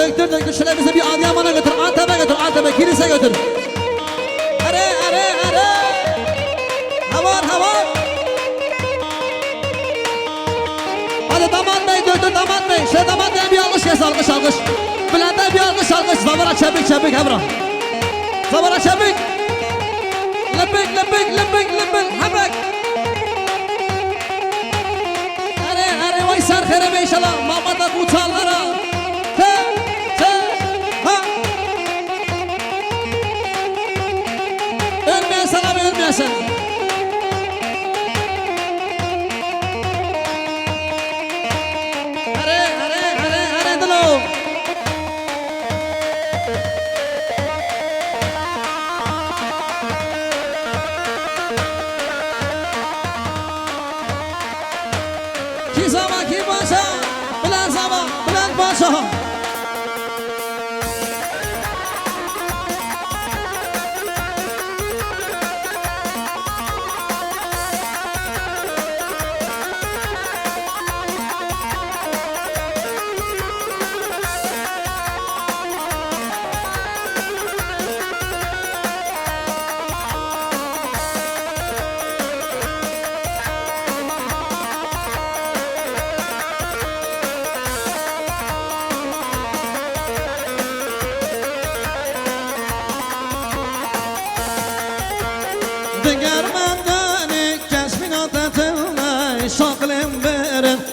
döktürdün. Güçlerimizi bir Adıyaman'a götür, Antep'e götür, Antep'e, Kilis'e götür. Are. Havar. Hadi Damat Bey döktür, Damat Bey. Şöyle Damat Bey'e bir alkış kes, alkış. Bülent'e bir alkış. Zabara çepik Emrah. Zabara çepik. Lepik. Hemrek. Are vay sarkere be inşallah. Mamada kutallara. Ölmeyesin abi, ölmeyesin. Are dilo. Ki başa, Bülent başa.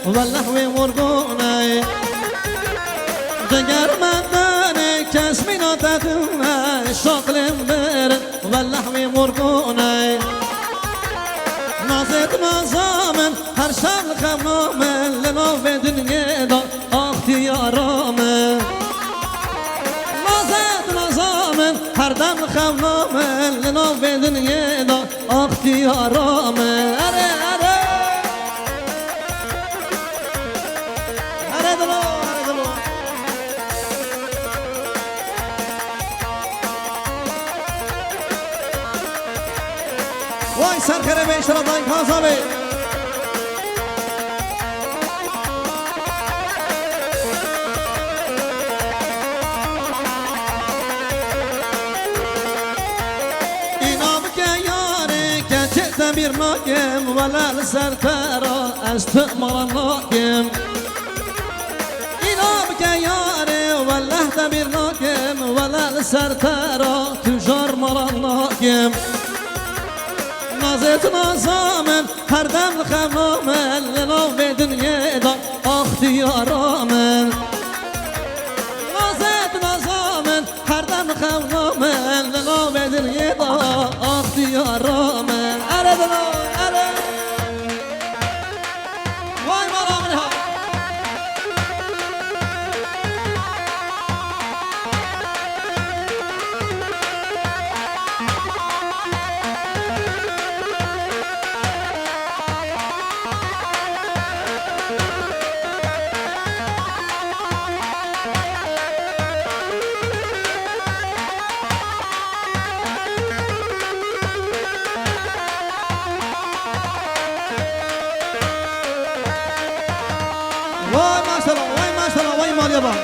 والله ورقوني دقر مداني كاسمين وتاتنا شغل برد والله ورقوني نازت نظامن هر شغل خمامن لنا في دنيا دا اختيارامن نازت نظامن هر دم خمامن لنا في دنيا دا اختيارامن Vay sarkere be inşallah dayı Kazan Bey. İnam ke yâre keçete bir nakim velel sertera estıkmaran nakim. İnam ke yâre vellehte bir nakim velel sertera tücar maran nakim. نازت نظامن هر دم خمامن لنا به دنیا دا اختیارامن نازت نظامن هر دم خمامن لنا به دنیا دا اختیارامن اره وای مرامن ها Vay maşallah, vay mal yaban.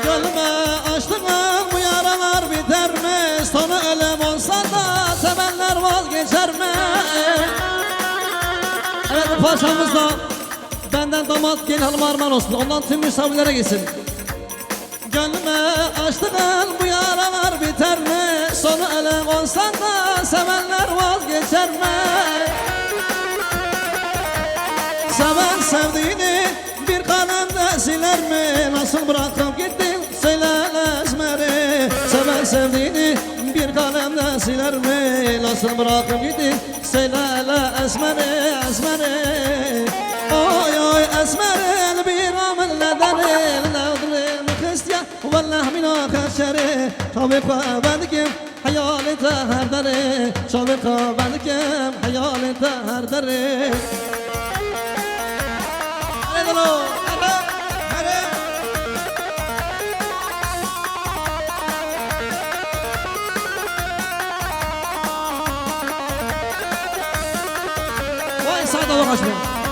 Gönlüme açtığın bu yaralar biter mi? Sonu ölüm olsa da sevenler vazgeçer mi? Evet bu parçamız da benden damat gelin hanım armağan olsun. Ondan tüm misafirlere gitsin. Gönlüme açtığın bu yaralar biter mi? Sonu ölüm olsa da sevenler vazgeçer mi? Seven sevdiğini bir kalemde siler mi? Nasıl bırakıp gittin söyle esmeri. Seven sevdiğini bir kalemde siler mi? Nasıl bırakıp gittin söyle esmeri. Oy oy اسمر بیرام نداره نداره مخستیا والله من آخر شره شاب خوابندگم حیالت هر داره شاب خوابندگم حیالت هر داره وای سعد آقا قشبه